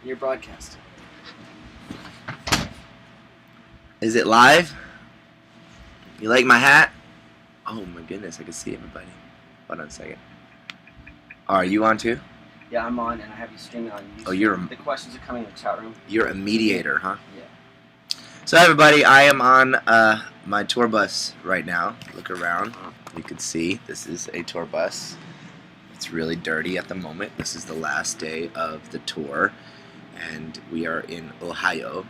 You're broadcasting. Is it live? You like my hat? Oh my goodness, I can see everybody. Hold on a second. Are you on too? Yeah, I'm on, and I have you streaming on UStream. Oh, you're the questions are coming in the chat room. You're a mediator, huh? Yeah. So everybody, I am on my tour bus right now. Look around. You can see this is a tour bus. It's really dirty at the moment. This is the last day of the tour, and we are in Ohio.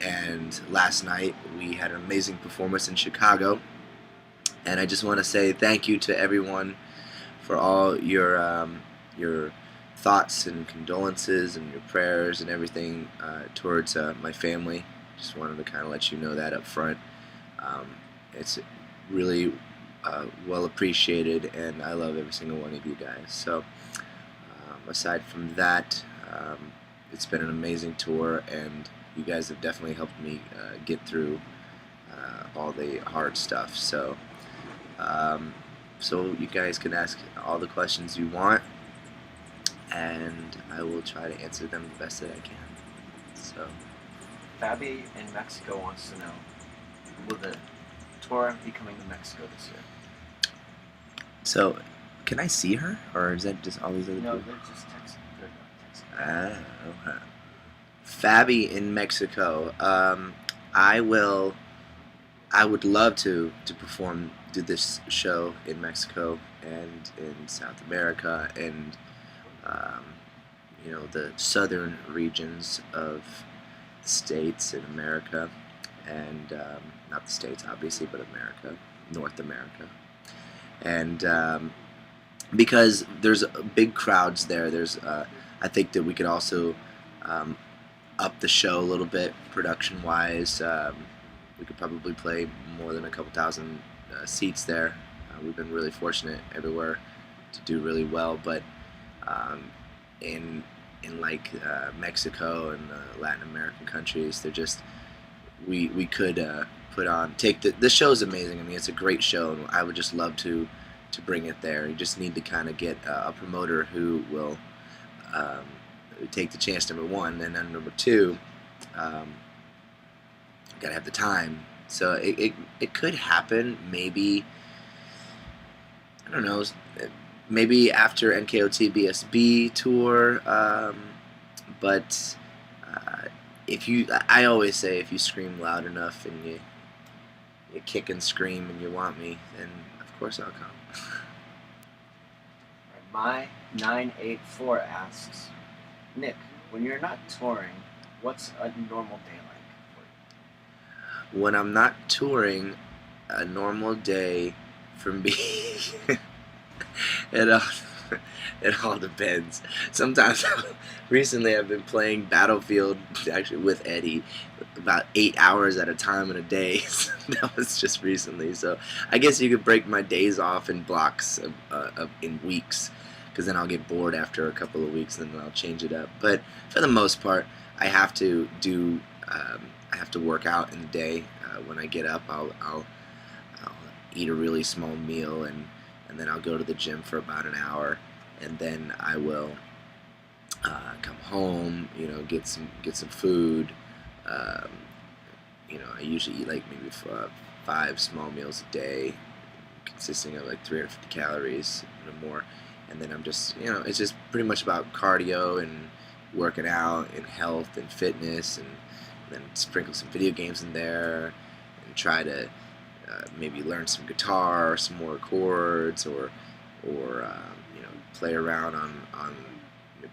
And last night we had an amazing performance in Chicago, and I just want to say thank you to everyone for all your thoughts and condolences and your prayers and everything towards my family. Just wanted to kind of let you know that up front. It's really well appreciated, and I love every single one of you guys. So aside from that, it's been an amazing tour, and you guys have definitely helped me get through all the hard stuff. So so you guys can ask all the questions you want, and I will try to answer them the best that I can. So Fabi in Mexico wants to know, will the tour be coming to Mexico this year? So can I see her, or is that just all these other No, people? they're just texting. Okay. Fabi in Mexico. I would love to do this show in Mexico and in South America and you know, the southern regions of the states in America, and not the states obviously, but America, North America, and because there's big crowds there. There's I think that we could also up the show a little bit production-wise. We could probably play more than a couple thousand seats there. We've been really fortunate everywhere to do really well, but in like Mexico and Latin American countries, they're just we could put on this show is amazing. I mean, it's a great show, and I would just love to bring it there. You just need to kind of get a promoter who will take the chance, number one, and then number two, gotta have the time. So it could happen, maybe, I don't know, maybe after NKOTV tour, but I always say, if you scream loud enough and you kick and scream and you want me, then of course I'll come. My 984 asks, Nick, when you're not touring, what's a normal day like for you? When I'm not touring, a normal day for me, it all depends. Sometimes, recently I've been playing Battlefield, actually with Eddie, about 8 hours at a time in a day. That was just recently. So I guess you could break my days off in blocks in weeks, because then I'll get bored after a couple of weeks, and then I'll change it up. But for the most part, I have to work out in the day. When I get up, I'll eat a really small meal, and then I'll go to the gym for about an hour, and then I will come home, you know, get some food. You know, I usually eat like maybe 5 small meals a day, consisting of like 350 calories or more. And then I'm just, you know, it's just pretty much about cardio and working out and health and fitness, and then sprinkle some video games in there, and try to maybe learn some guitar or some more chords, or you know, play around on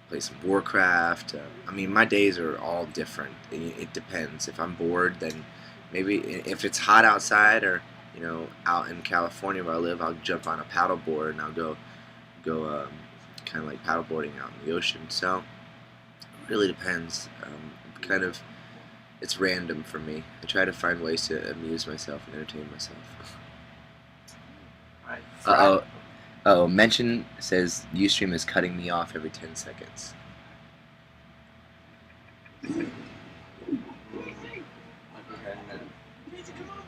play some Warcraft. I mean, my days are all different. It depends. If I'm bored, then maybe if it's hot outside, or you know, out in California where I live, I'll jump on a paddleboard and I'll go kind of like paddleboarding out in the ocean. So it really depends. It's random for me. I try to find ways to amuse myself and entertain myself. Right. Mention says UStream is cutting me off every 10 seconds.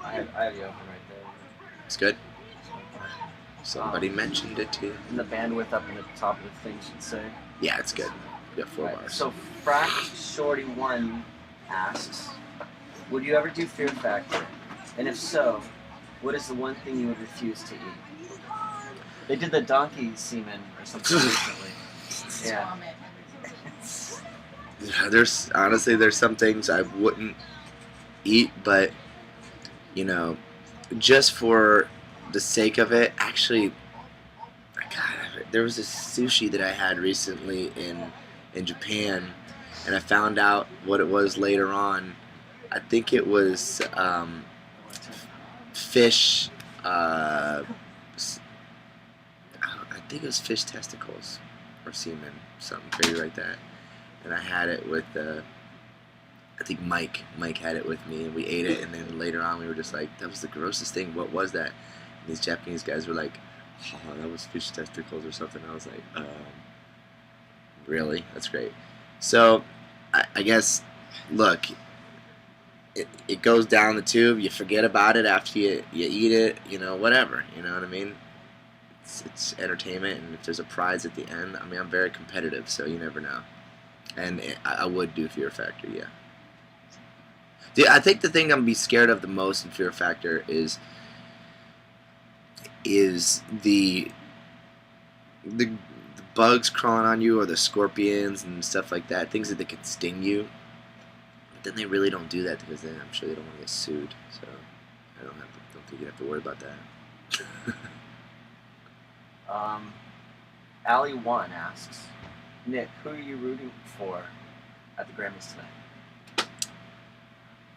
I have you open right there. It's good. Somebody mentioned it to you. And the bandwidth up in the top of the thing should say. Yeah, it's good. We got 4 Right. bars. So Frack Shorty 1 asks, would you ever do Fear Factor? And if so, what is the one thing you would refuse to eat? They did the donkey semen or something recently. Yeah. There's some things I wouldn't eat, but you know, just for the sake of it. Actually, God, there was this sushi that I had recently in Japan, and I found out what it was later on. I think it was fish. I think it was fish testicles or semen, something crazy like that. And I had it with I think Mike. Mike had it with me, and we ate it. And then later on, we were just like, "That was the grossest thing. What was that?" And these Japanese guys were like, "Oh, that was fish testicles or something." I was like, "Really? That's great." So, I guess, look, it goes down the tube. You forget about it after you eat it. You know, whatever. You know what I mean? It's entertainment, and if there's a prize at the end, I mean, I'm very competitive, so you never know. And I would do Fear Factor, yeah. I think the thing I'm gonna be scared of the most in Fear Factor is the bugs crawling on you, or the scorpions and stuff like that, things that can sting you. But then they really don't do that, because then I'm sure they don't want to get sued. So I don't think you have to worry about that. Allie One asks, Nick, who are you rooting for at the Grammys tonight?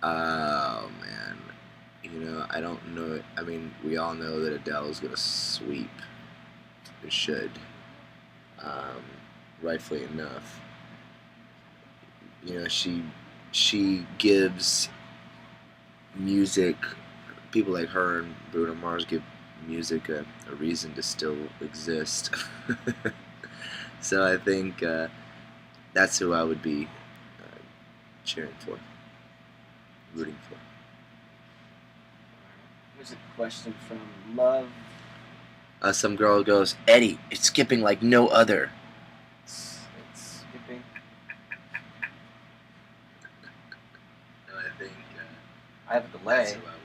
Oh man, I don't know. I mean, we all know that Adele's gonna sweep. It should, rightfully enough. She gives music. People like her and Bruno Mars give music a reason to still exist. So I think that's who I would be cheering for, rooting for. Here's a question from Love. Some girl goes, "Eddie, it's skipping like no other." It's skipping. No, I think I have a delay. that's who I would be.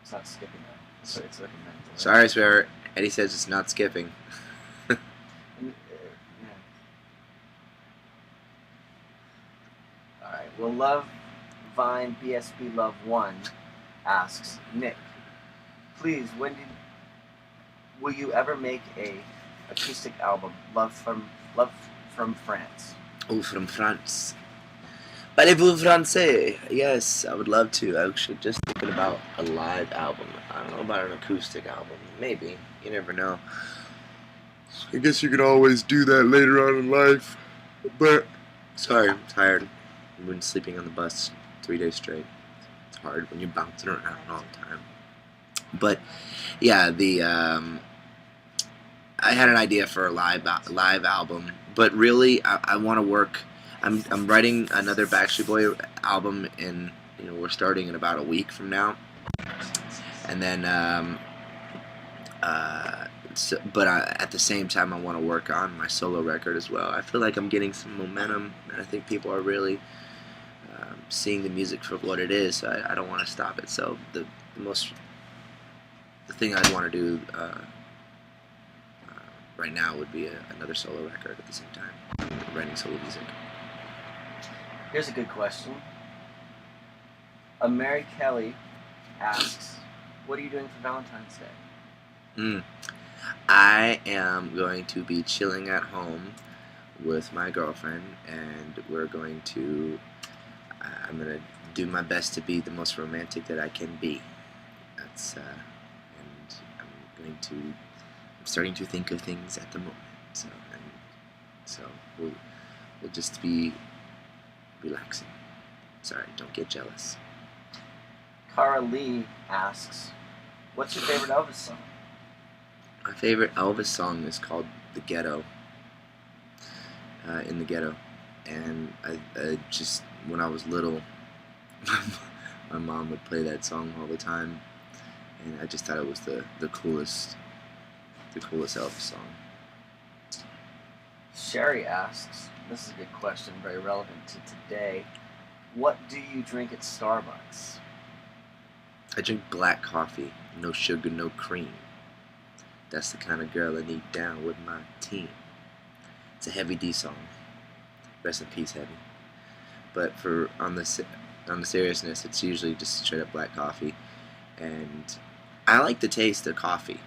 It's not skipping though. So it's like a mental. Sorry, swear. Eddie says it's not skipping. Yeah. Alright, well, Love Vine BSB Love 1 asks, Nick, please, will you ever make a acoustic album, Love from France? Oh, from France. Parlez-vous français? Yes, I would love to. I'm actually just thinking about a live album. I don't know about an acoustic album. Maybe. You never know. I guess you could always do that later on in life. But, sorry, I'm tired. I've been sleeping on the bus 3 days straight. It's hard when you're bouncing around all the time. But, yeah, I had an idea for a live album. But really, I want to work... I'm writing another Backstreet Boy album we're starting in about a week from now, and then at the same time I want to work on my solo record as well. I feel like I'm getting some momentum, and I think people are really seeing the music for what it is. So I don't want to stop it. So the thing I'd want to do right now would be another solo record at the same time, writing solo music. Here's a good question. Mary Kelly asks, what are you doing for Valentine's Day? I am going to be chilling at home with my girlfriend, and I'm going to do my best to be the most romantic that I can be. And I'm starting to think of things at the moment. So we'll just be relaxing. Sorry, don't get jealous. Cara Lee asks, what's your favorite Elvis song? My favorite Elvis song is called "The Ghetto." In the Ghetto, and I just, when I was little, my mom would play that song all the time, and I just thought it was the coolest Elvis song. Sherry asks, this is a good question, very relevant to today. What do you drink at Starbucks? I drink black coffee, no sugar, no cream. That's the kind of girl I need down with my team. It's a Heavy D song. Rest in peace, Heavy. But on the seriousness, it's usually just straight up black coffee, and I like the taste of coffee.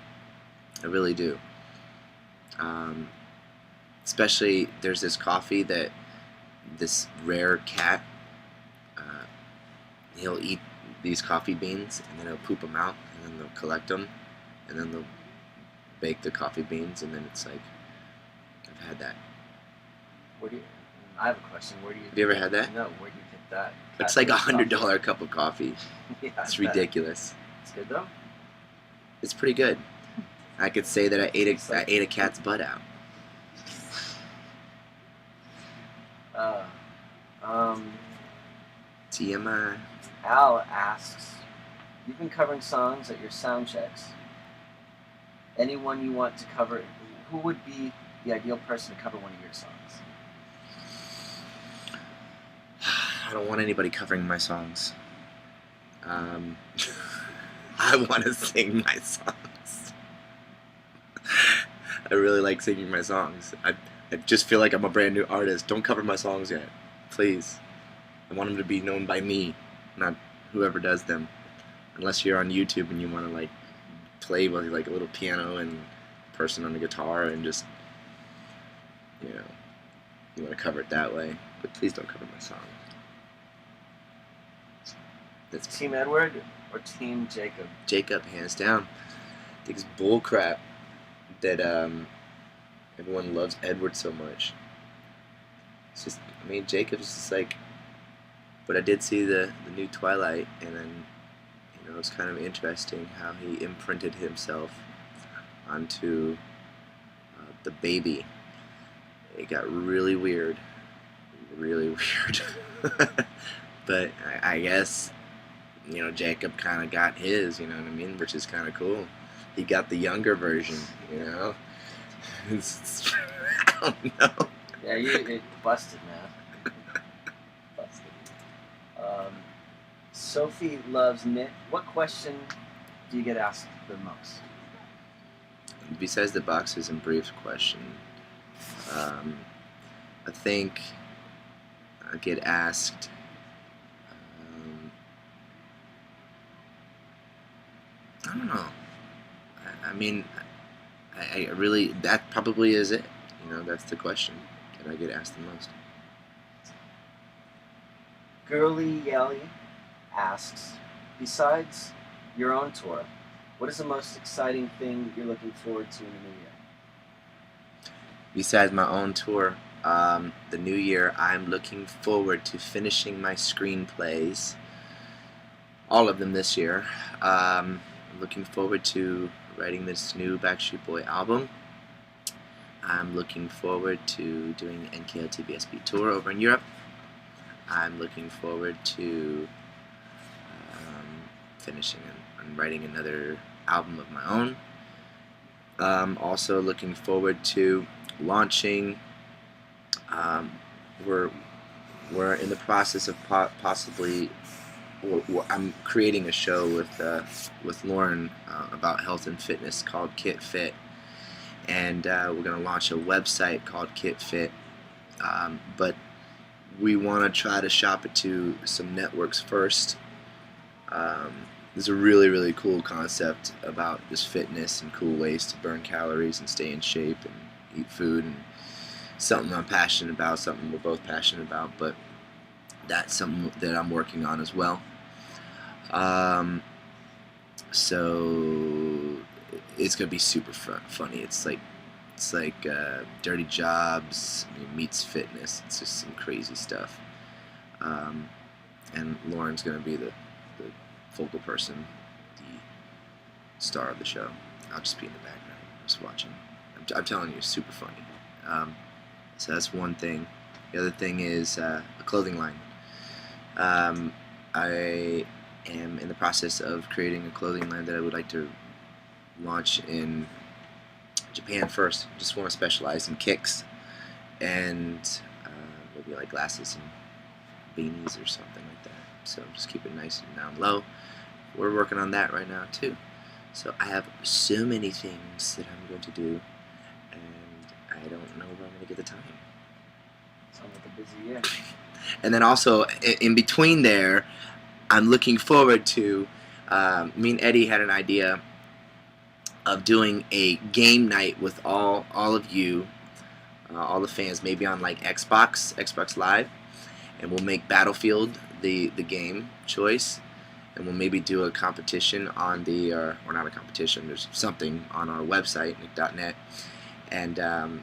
I really do. Especially there's this coffee that this rare cat. He'll eat these coffee beans and then he'll poop them out, and then they'll collect them, and then they'll bake the coffee beans, and then it's like, I've had that. Where do you? I have a question. Where do you? Have you ever had that? No. Where do you get that? It's like $100 cup of coffee. Yeah, It's ridiculous. It's good though. It's pretty good. I could say that I ate a cat's butt out. TMI. Al asks, you've been covering songs at your sound checks. Anyone you want to cover? Who would be the ideal person to cover one of your songs? I don't want anybody covering my songs. I want to sing my songs. I really like singing my songs. I just feel like I'm a brand new artist. Don't cover my songs yet, please. I want them to be known by me, not whoever does them. Unless you're on YouTube and you want to like play with like a little piano and a person on the guitar and just, you know, you want to cover it that way. But please don't cover my songs. That's Team Edward or Team Jacob? Jacob, hands down. I think it's bullcrap that everyone loves Edward so much. It's just, I mean, Jacob's just like, but I did see the new Twilight, and then, you know, it's kind of interesting how he imprinted himself onto the baby. It got really weird. Really weird. But I guess, you know, Jacob kind of got his, you know what I mean, which is kind of cool. He got the younger version, you know. I don't know. Yeah, it busted, man. Busted. Sophie loves knit. What question do you get asked the most? Besides the boxes and briefs question, I think I get asked. I don't know. I mean, I really, that probably is it. You know, that's the question that I get asked the most. Girly Yelly asks, besides your own tour, what is the most exciting thing you're looking forward to in the new year? Besides my own tour, the new year, I'm looking forward to finishing my screenplays. All of them this year. I'm looking forward to writing this new Backstreet Boy album. I'm looking forward to doing the NKOTV SB tour over in Europe. I'm looking forward to finishing and writing another album of my own. Also looking forward to launching. We're in the process of possibly. I'm creating a show with Lauren about health and fitness called Kit Fit, and we're going to launch a website called Kit Fit, but we want to try to shop it to some networks first. There's a really cool concept about this fitness and cool ways to burn calories and stay in shape and eat food, and something I'm passionate about, something we're both passionate about, but that's something that I'm working on as well. So it's gonna be super funny. It's like Dirty Jobs meets fitness. It's just some crazy stuff. And Lauren's gonna be the focal person, the star of the show. I'll just be in the background, just watching. I'm telling you, it's super funny. So that's one thing. The other thing is a clothing line. I am in the process of creating a clothing line that I would like to launch in Japan first. Just want to specialize in kicks and maybe like glasses and beanies or something like that. So just keep it nice and down low. We're working on that right now too. So I have so many things that I'm going to do, and I don't know where I'm going to get the time. Sounds like a busy year. And then also in between there, I'm looking forward to. Me and Eddie had an idea of doing a game night with all of you, all the fans, maybe on like Xbox Live, and we'll make Battlefield the game choice, and we'll maybe do a competition on the or not a competition. There's something on our website NKOTV.net, and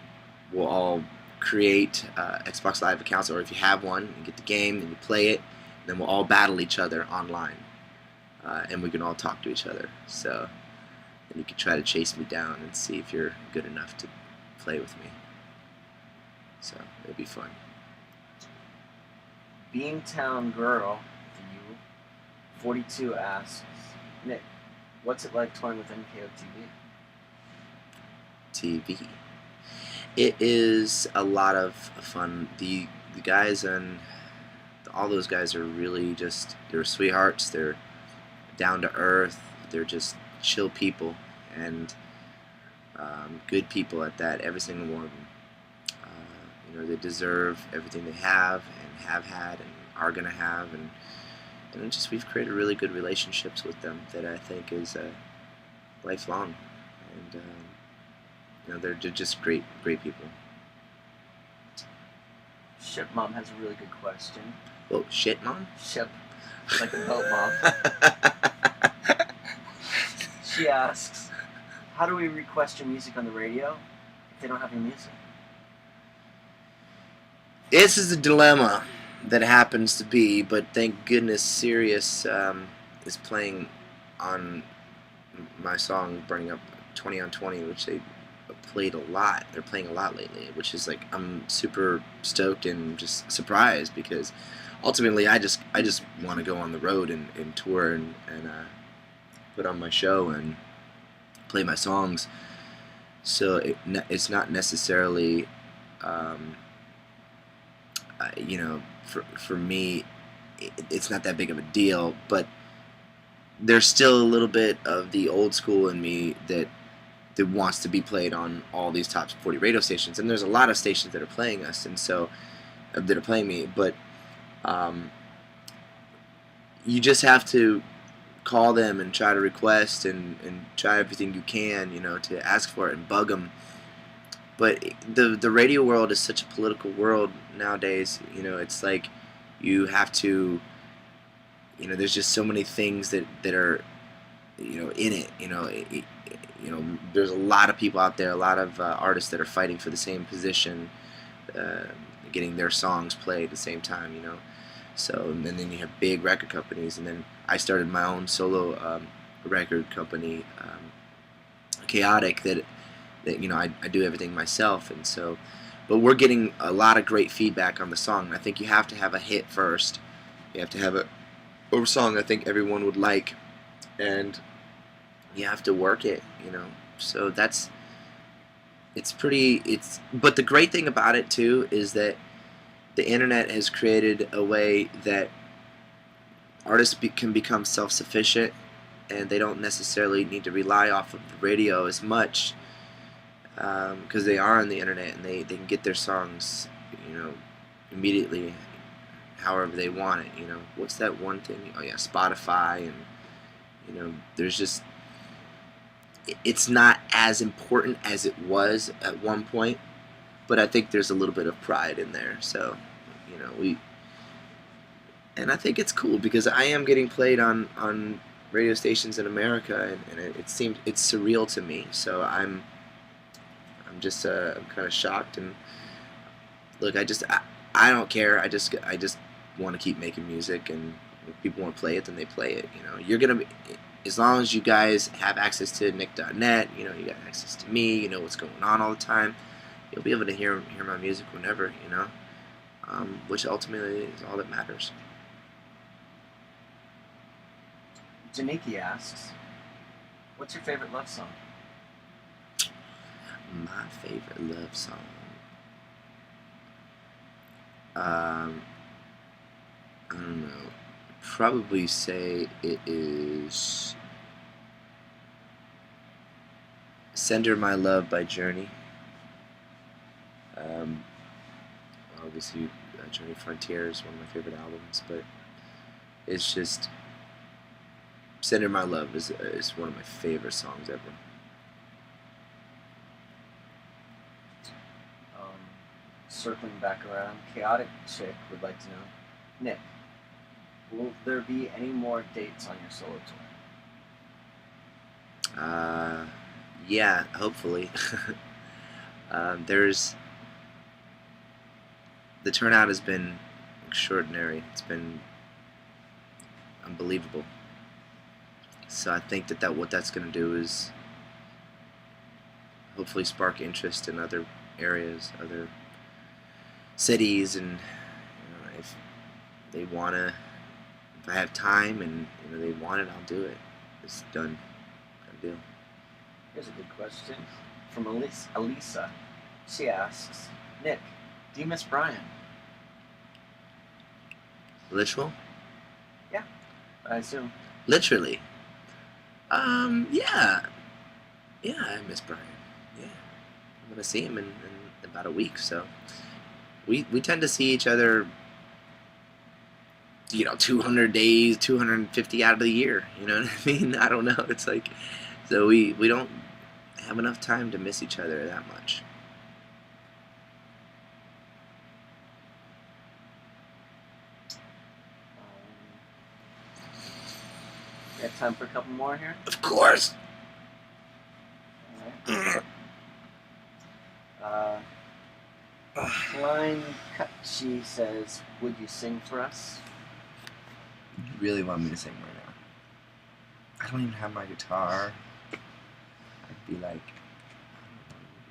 we'll all create Xbox Live accounts, or if you have one, you get the game and you play it, and then we'll all battle each other online, and we can all talk to each other. So and you can try to chase me down and see if you're good enough to play with me. So it'll be fun. Beantown Girl, you, 42 asks, Nick, what's it like touring with NKOTV? TV. It is a lot of fun. The guys and all those guys are really just, they're sweethearts. They're down to earth. They're just chill people, and good people at that. Every single one of them. They deserve everything they have and have had and are gonna have, and just we've created really good relationships with them that I think is lifelong, and they're just great people. Ship Mom has a really good question. Oh, shit, Mom? Ship, like a boat mom. She asks, how do we request your music on the radio if they don't have your music? This is a dilemma that happens to be, but thank goodness Sirius is playing on my song Burning Up 20 on 20, which they played a lot. They're playing a lot lately, which is like, I'm super stoked and just surprised, because ultimately I just want to go on the road and tour and put on my show and play my songs. So it's not necessarily for me, it's not that big of a deal, but there's still a little bit of the old school in me that wants to be played on all these top 40 radio stations, and there's a lot of stations that are playing us, and so that are playing me, but you just have to call them and try to request and try everything you can, to ask for it and bug them. But the radio world is such a political world nowadays. It's like you have to, there's just so many things that are, in it. There's a lot of people out there, a lot of artists that are fighting for the same position, getting their songs played at the same time. So, and then you have big record companies, and then I started my own solo record company, Chaotic, that I do everything myself, and so, but we're getting a lot of great feedback on the song. I think you have to have a hit first. You have to have a song I think everyone would like, and you have to work it, So but the great thing about it too is that the internet has created a way that artists can become self-sufficient, and they don't necessarily need to rely off of the radio as much. Because they are on the internet, and they can get their songs, immediately, however they want it. What's that one thing? Oh yeah, Spotify, and there's just, it's not as important as it was at one point, but I think there's a little bit of pride in there. So, and I think it's cool because I am getting played on radio stations in America, and it's surreal to me. So I'm just I'm kind of shocked, and look, I don't care. I just want to keep making music, and if people want to play it, then they play it. You're gonna be, as long as you guys have access to NKOTV.net, you got access to me, you know what's going on all the time. You'll be able to hear my music whenever, which ultimately is all that matters. Janiki asks, what's your favorite love song? My favorite love song. I don't know. Probably say it is "Send Her My Love" by Journey. Um, Obviously, Journey Frontier is one of my favorite albums, but it's just "Send Her My Love" is one of my favorite songs ever. Circling back around, Chaotic Chick would like to know, Nick, will there be any more dates on your solo tour? Yeah, hopefully. There's the turnout has been extraordinary. It's been unbelievable. So I think that what that's going to do is hopefully spark interest in other areas, other cities, and if they wanna, if I have time and they want it, I'll do it. It's done deal. Here's a good question from Elisa. She asks, Nick, do you miss Brian? Literal? Yeah, I assume. Literally. Yeah, I miss Brian. Yeah, I'm gonna see him in about a week, so we tend to see each other 200 days, 250 out of the year. You know what I mean? I don't know. It's like, so we don't have enough time to miss each other that much. You have time for a couple more here? Of course. All right. Klein Kutchi says, would you sing for us? You really want me to sing right now? I don't even have my guitar. I'd be like,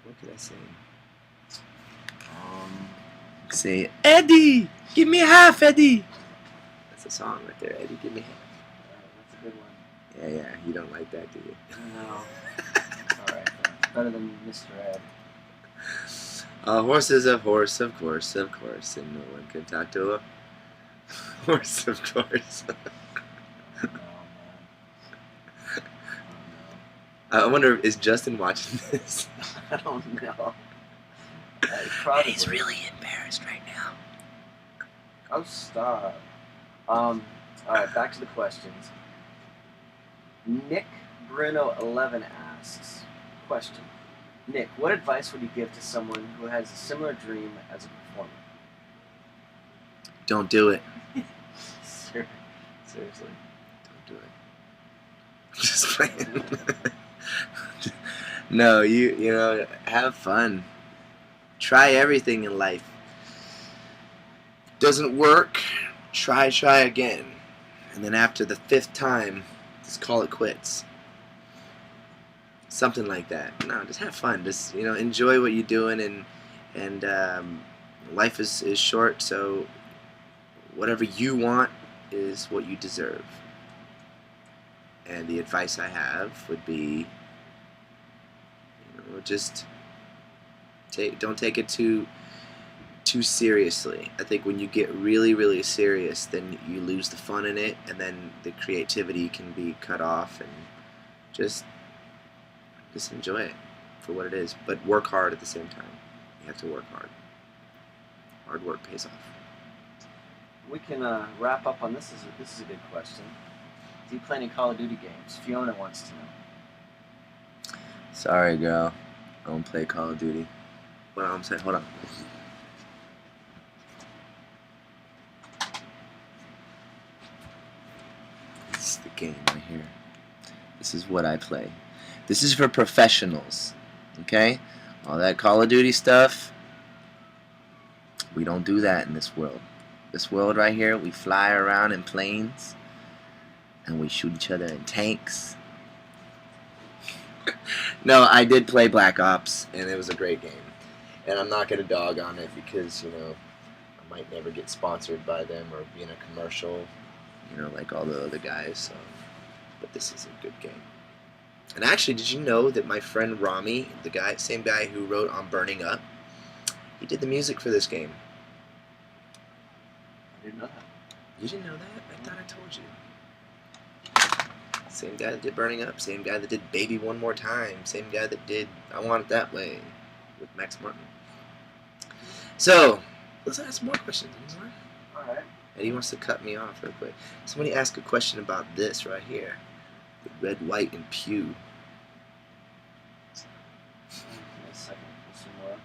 what could I sing? Say, Eddie, give me half, Eddie. That's a song right there, Eddie, give me half. That's a good one. Yeah, you don't like that, do you? No. It's alright, though. It's better than Mr. Ed. A horse is a horse, of course, and no one can talk to a horse, of course. Oh, man. I wonder, is Justin watching this? I don't know. Probably. He's really embarrassed right now. Oh, stop. Alright, back to the questions. Nick Bruno 11 asks, question. Nick, what advice would you give to someone who has a similar dream as a performer? Don't do it. Seriously. Don't do it. Just playing. No, you have fun. Try everything in life. Doesn't work, try again. And then after the 5th time, just call it quits. Something like that. No, just have fun. Just enjoy what you're doing, and life is short, so whatever you want is what you deserve. And the advice I have would be, just don't take it too seriously. I think when you get really, really serious, then you lose the fun in it, and then the creativity can be cut off, and just enjoy it for what it is, but work hard at the same time. You have to work hard. Hard work pays off. We can wrap up on this. This is a good question. Do you play any Call of Duty games? Fiona wants to know. Sorry, girl. I don't play Call of Duty. What I'm saying? Hold on. This is the game right here. This is what I play. This is for professionals, okay? All that Call of Duty stuff, we don't do that in this world. This world right here, we fly around in planes, and we shoot each other in tanks. No, I did play Black Ops, and it was a great game. And I'm not going to dog on it because, I might never get sponsored by them or be in a commercial, like all the other guys. So, but this is a good game. And actually, did you know that my friend Rami, same guy who wrote on Burning Up, he did the music for this game. didn't know that. You didn't know that? I thought I told you. Same guy that did Burning Up, same guy that did Baby One More Time, same guy that did I Want It That Way with Max Martin. So, let's ask more questions. Alright. Eddie wants to cut me off real quick. Somebody asked a question about this right here. The red, white, and pew. Give me a second. Put some more up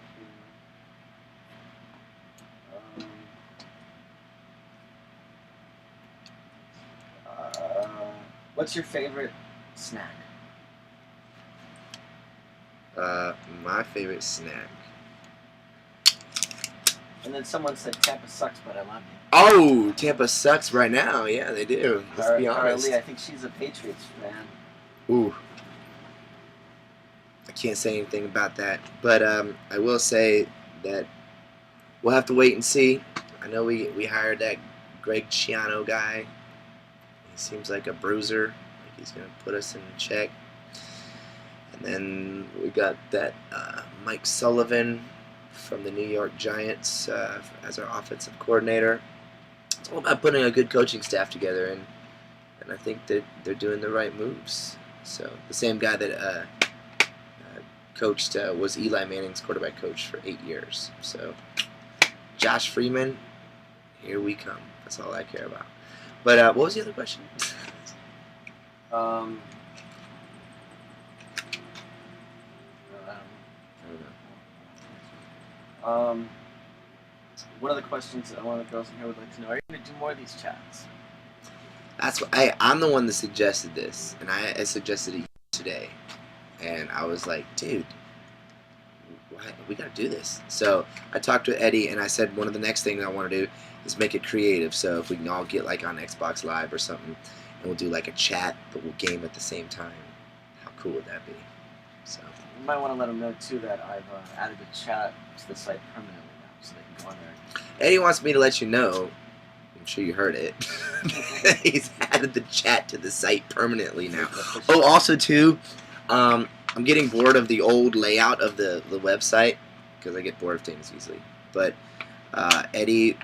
here. What's your favorite snack? My favorite snack. And then someone said Tampa sucks, but I love you. Oh, Tampa sucks right now. Yeah, they do. Let's be honest. Carly, I think she's a Patriots fan. Ooh. I can't say anything about that. But I will say that we'll have to wait and see. I know we hired that Greg Schiano guy. He seems like a bruiser. Like he's going to put us in check. And then we got that Mike Sullivan from the New York Giants as our offensive coordinator. It's all about putting a good coaching staff together, and I think that they're doing the right moves. So the same guy that coached was Eli Manning's quarterback coach for 8 years. So Josh Freeman, here we come. That's all I care about. But what was the other question? I don't know. One of the questions that one of the girls in here would like to know: are you going to do more of these chats? That's what I'm the one that suggested this, and I suggested it today, and I was like, dude, we got to do this. So I talked to Eddie, and I said one of the next things I want to do is make it creative. So if we can all get like on Xbox Live or something, and we'll do like a chat, but we'll game at the same time. How cool would that be? So you might want to let them know too that I've added the chat to the site permanently now, so they can go on there. Eddie wants me to let you know. I'm sure you heard it. He's added the chat to the site permanently now. Oh, also too, I'm getting bored of the old layout of the website because I get bored of things easily. But Eddie,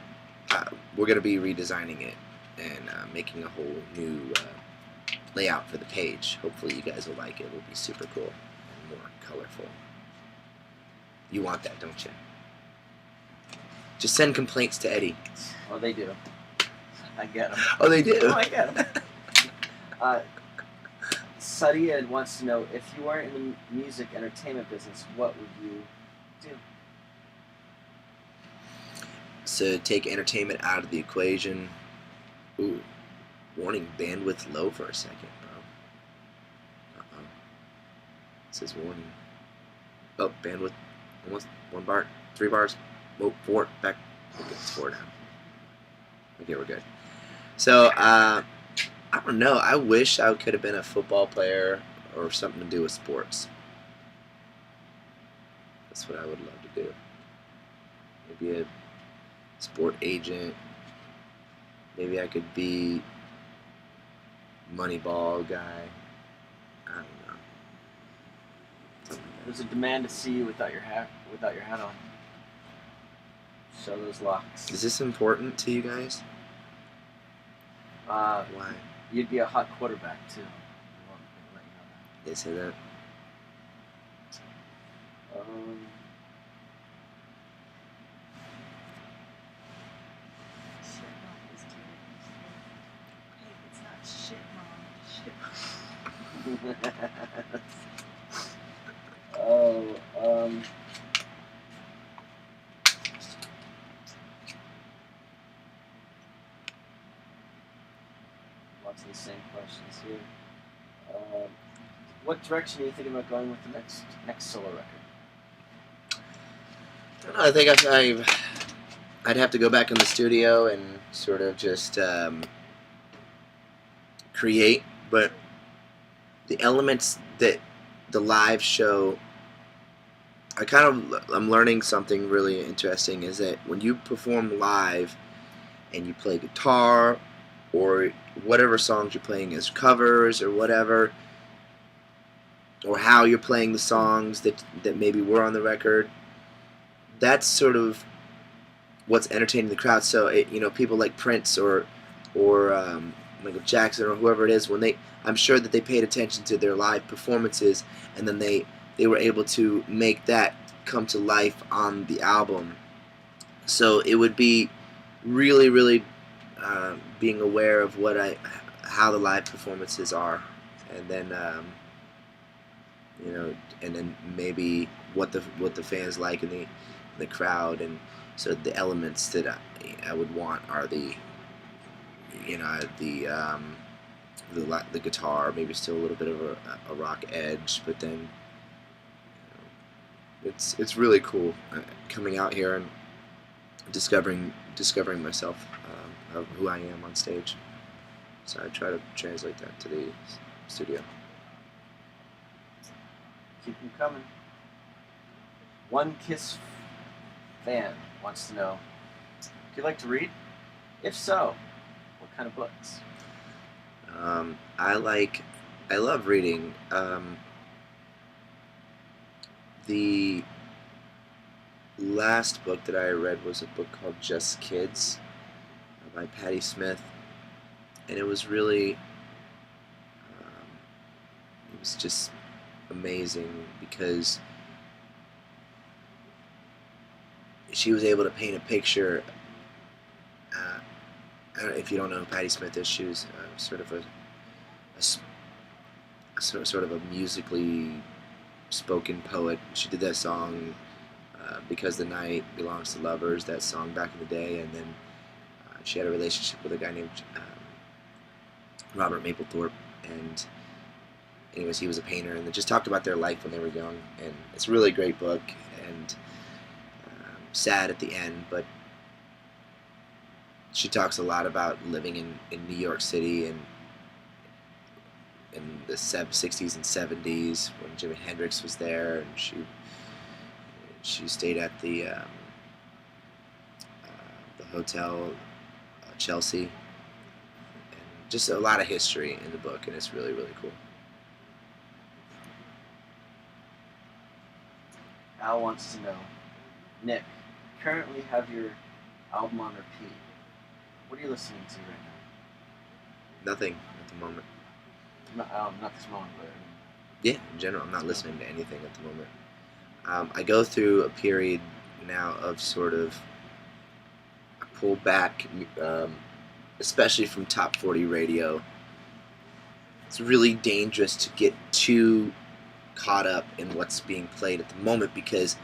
we're gonna be redesigning it and making a whole new layout for the page. Hopefully, you guys will like it. It'll be super cool and more colorful. You want that, don't you? Just send complaints to Eddie. Oh, they do. I get them. Oh, they do? Oh, I get them. Sadia wants to know, if you weren't in the music entertainment business, what would you do? So take entertainment out of the equation. Ooh, warning, bandwidth low for a second, bro. Uh-oh. It says warning. Oh, bandwidth, almost 1 bar, 3 bars. Oh, 4, back. Okay, it's 4 now. Okay, we're good. So, I don't know. I wish I could have been a football player or something to do with sports. That's what I would love to do. Maybe a sport agent. Maybe I could be Moneyball guy. I don't know. There's a demand to see you without your hat on. Show those locks. Is this important to you guys? Why? You'd be a hot quarterback too. I'll let you know that. They say that. Lots of the same questions here. What direction are you thinking about going with the next solo record? I don't know, I think I'd have to go back in the studio and sort of just create, but the elements that the live show, I'm learning something really interesting, is that when you perform live and you play guitar or whatever songs you're playing as covers or whatever, or how you're playing the songs that maybe were on the record, that's sort of what's entertaining the crowd. So people like Prince or Michael Jackson or whoever it is, when I'm sure that they paid attention to their live performances, and then they were able to make that come to life on the album. So it would be really, really being aware of how the live performances are, and then and then maybe what the fans like in the crowd, and so the elements that I would want are the the guitar, maybe still a little bit of a rock edge, but then it's really cool coming out here and discovering myself, of who I am on stage. So I try to translate that to the studio. Keep them coming. One Kiss fan wants to know, do you like to read? If so, what kind of books? I love reading. The last book that I read was a book called Just Kids by Patti Smith, and it was really it was just amazing because she was able to paint a picture. I don't know if you don't know who Patti Smith is. She was sort of a musically spoken poet. She did that song "Because the Night Belongs to Lovers," that song back in the day, and then she had a relationship with a guy named Robert Mapplethorpe, and anyways, he was a painter, and they just talked about their life when they were young, and it's a really great book, and sad at the end, but she talks a lot about living in New York City and in the 60s and 70s when Jimi Hendrix was there, and she stayed at the hotel Chelsea, and just a lot of history in the book, and it's really, really cool. Al wants to know, Nick, you currently have your album on repeat. What are you listening to right now? Nothing at the moment. Not this moment, but yeah, in general, I'm not listening to anything at the moment. I go through a period now of sort of pull back, especially from top 40 radio. It's really dangerous to get too caught up in what's being played at the moment, because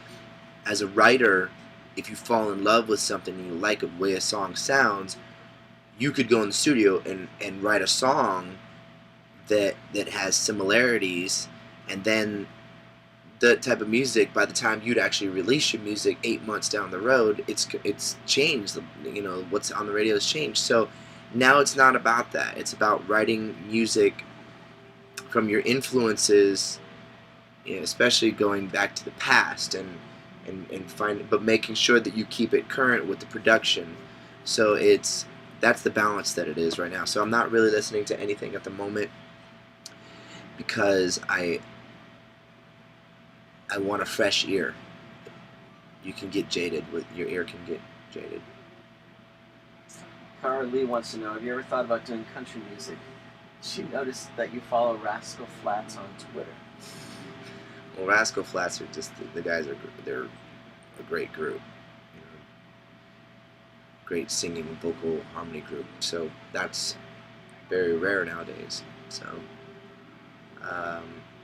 as a writer, if you fall in love with something and you like the way a song sounds, you could go in the studio and write a song that has similarities, and then the type of music, by the time you'd actually release your music 8 months down the road, it's changed. What's on the radio has changed. So now it's not about that. It's about writing music from your influences, especially going back to the past, and but making sure that you keep it current with the production. So that's the balance that it is right now. So I'm not really listening to anything at the moment because I want a fresh ear. You can get jaded your ear can get jaded. Cara Lee wants to know, have you ever thought about doing country music? She noticed that you follow Rascal Flatts on Twitter. Well, Rascal Flatts are just the guys they're a great group, great singing vocal harmony group. So that's very rare nowadays. So,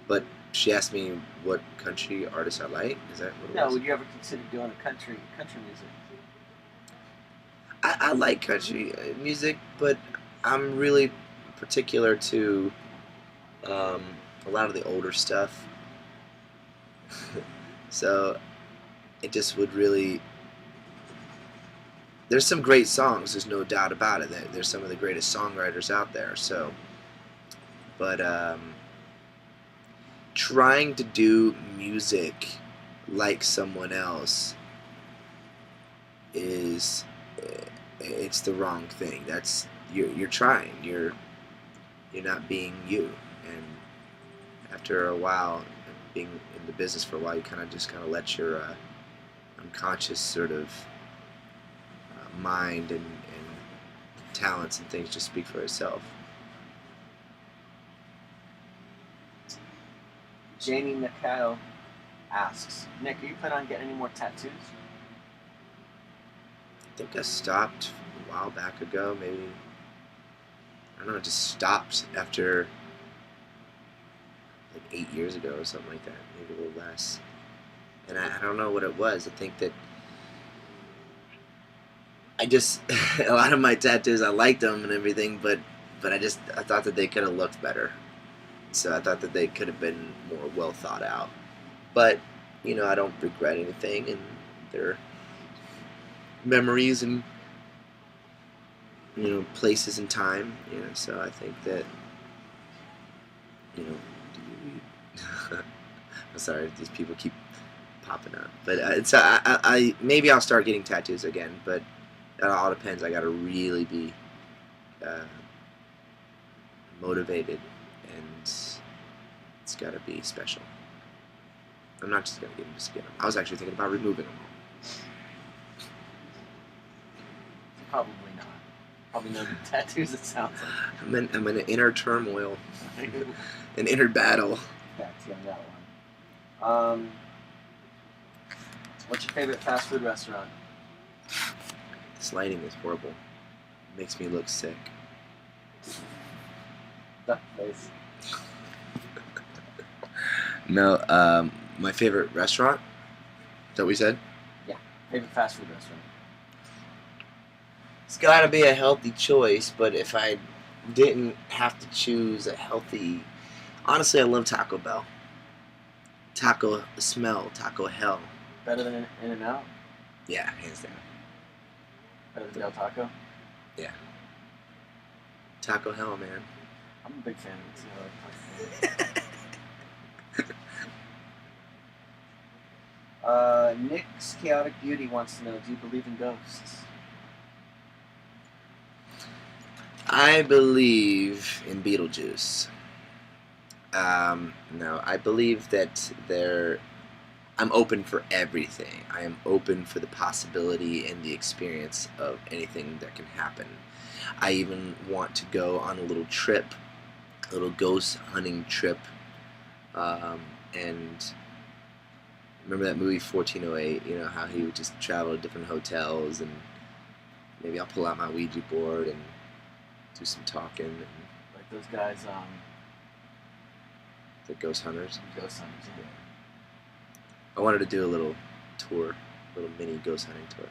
but she asked me what country artists I like. Is that what it was? No, would you ever consider doing a country music? I like country music, but I'm really particular to a lot of the older stuff. So it just would really. There's some great songs. There's no doubt about it. There's some of the greatest songwriters out there. So, but trying to do music like someone else it's the wrong thing. That's you're trying. You're not being you. And after a while, being in the business for a while, you kind of let your unconscious sort of mind and talents and things just speak for itself. Janie Mikhail asks, Nick, are you planning on getting any more tattoos? I think I stopped a while back ago, maybe. I don't know, just stopped after like 8 years ago or something like that, maybe a little less. And I don't know what it was. I think that I just a lot of my tattoos, I liked them and everything, but I thought that they could have looked better. So I thought that they could have been more well thought out. But you know, I don't regret anything, and they're memories and you know places and time. You know, so I think that you know. I'm sorry, these people keep popping up, but it's I maybe I'll start getting tattoos again, but it all depends. I gotta really be motivated, and it's gotta be special. I'm not just gonna get them just to get them. I was actually thinking about removing them all. Probably not. Probably no tattoos, it sounds like. I'm in an inner turmoil, an inner battle. Back to you on that one. What's your favorite fast food restaurant? This lighting is horrible. It makes me look sick. That place. No, my favorite restaurant? Is that what we said? Yeah, favorite fast food restaurant. It's gotta be a healthy choice, but if I didn't have to choose a healthy... Honestly, I love Taco Bell. Taco smell, taco hell. Better than In-N-Out? Yeah, hands down. Better than Del Taco? Yeah. Taco hell, man. I'm a big fan of it. Nick's Chaotic Beauty wants to know, do you believe in ghosts? I believe in Beetlejuice. No, I believe that I'm open for everything. I am open for the possibility and the experience of anything that can happen. I even want to go on a little trip, a little ghost hunting trip. And remember that movie 1408, you know, how he would just travel to different hotels, and maybe I'll pull out my Ouija board and do some talking. And like those guys, the ghost hunters. Ghost hunters, yeah. I wanted to do a little tour, a little mini ghost hunting tour.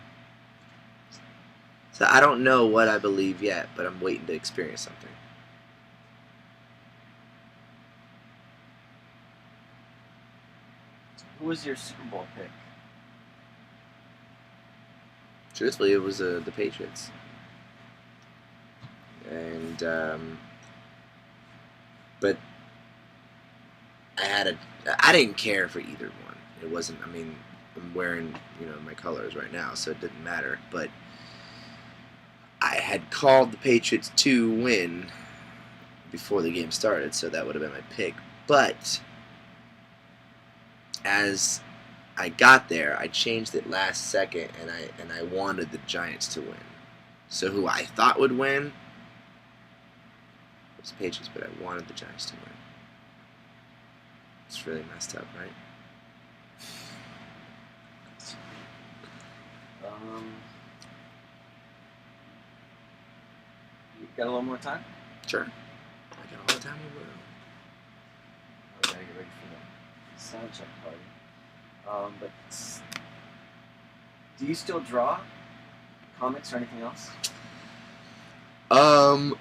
So I don't know what I believe yet, but I'm waiting to experience something. Who was your Super Bowl pick? Truthfully, it was the Patriots. And, but I didn't care for either one. It wasn't, I mean, I'm wearing, you know, my colors right now, so it didn't matter. But I had called the Patriots to win before the game started, so that would have been my pick. But as I got there, I changed it last second, and I wanted the Giants to win. So who I thought would win was the Patriots, but I wanted the Giants to win. It's really messed up, right? You got a little more time? Sure. I got all the time in the world. I gotta get ready for the sound check party. But do you still draw comics or anything else? I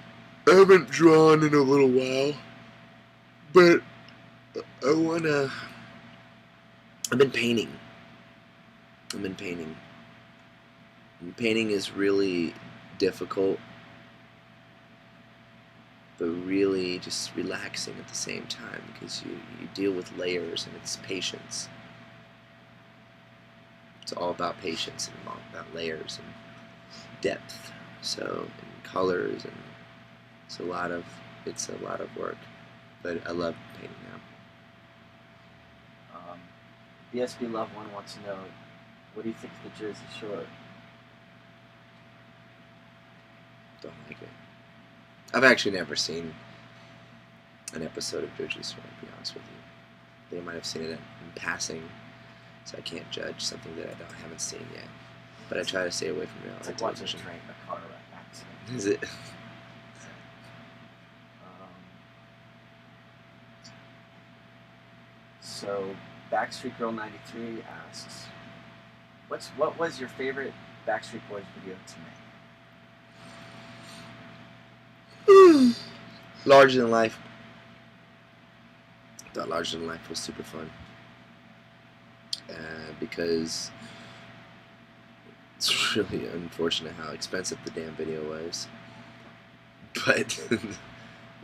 haven't drawn in a little while, but I wanna. I've been painting. And painting is really difficult, but really just relaxing at the same time, because you deal with layers and it's patience. It's all about patience and all about layers and depth. So, and colors, and it's a lot of work, but I love painting now. BSB Love One wants to know, what do you think of the Jersey Shore? Don't like it. I've actually never seen an episode of JoJo's, to be honest with you. They might have seen it in passing, so I can't judge something that I haven't seen yet. But I try to stay away from It's reality like watching a television. train, a car wreck accident. Is it? So, Backstreet Girl 93 asks, what was your favorite Backstreet Boys video to make? Larger Than Life. I thought Larger Than Life was super fun. Because it's really unfortunate how expensive the damn video was. But,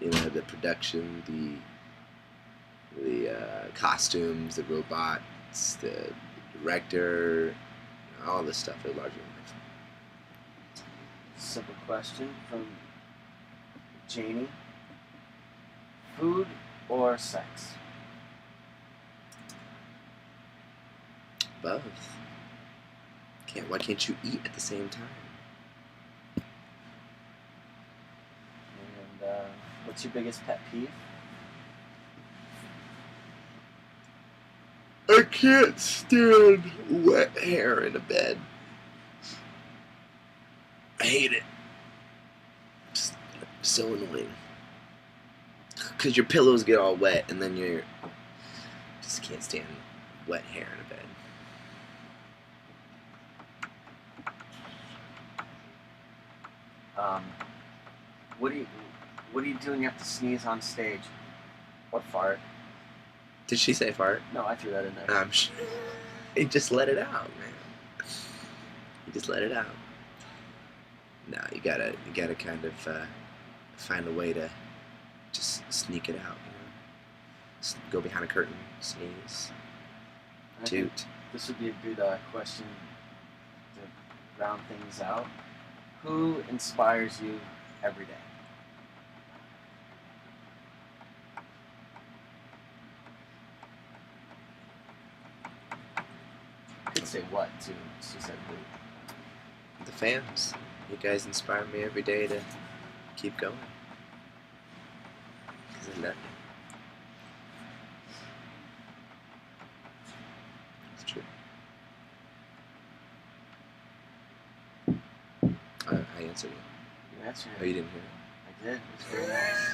you know, the production, the costumes, the robots, the director, all this stuff at Larger Than Life. Simple question from Janie. Food or sex? Both. Why can't you eat at the same time? And what's your biggest pet peeve? I can't stand wet hair in a bed. I hate it. It's so annoying. Because your pillows get all wet and then you just can't stand wet hair in a bed. What do you do when you have to sneeze on stage? Or fart? Did she say fart? No, I threw that in there. I'm sure. You just let it out, man. You just let it out. No, you gotta kind of find a way to just sneak it out. You know? Go behind a curtain, sneeze, I toot. think this would be a good question to round things out. Who inspires you every day? Could say what too. She said who. The fans. You guys inspire me every day to keep going. Isn't that? It's true. I answered it. You answered Oh, it. you didn't hear I did. It's very nice.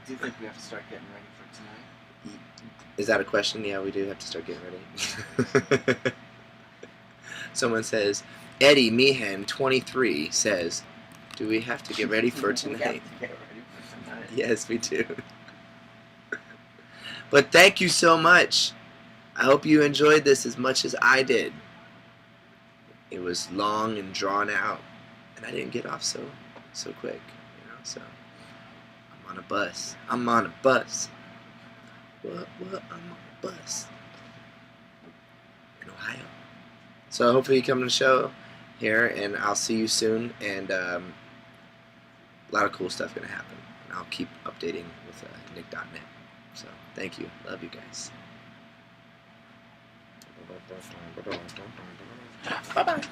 Do you think we have to start getting ready for tonight? Is that a question? Yeah, we do have to start getting ready. Someone says, Eddie Meehan, 23, says, do we have to get ready for We tonight? have to get ready for tonight. Yes, we do. But thank you so much. I hope you enjoyed this as much as I did. It was long and drawn out, and I didn't get off so quick, you know. So I'm on a bus. What? I'm on a bus in Ohio. So hopefully you come to the show here, and I'll see you soon. And a lot of cool stuff gonna happen. And I'll keep updating with Nick.net. So thank you. Love you guys. Bye bye.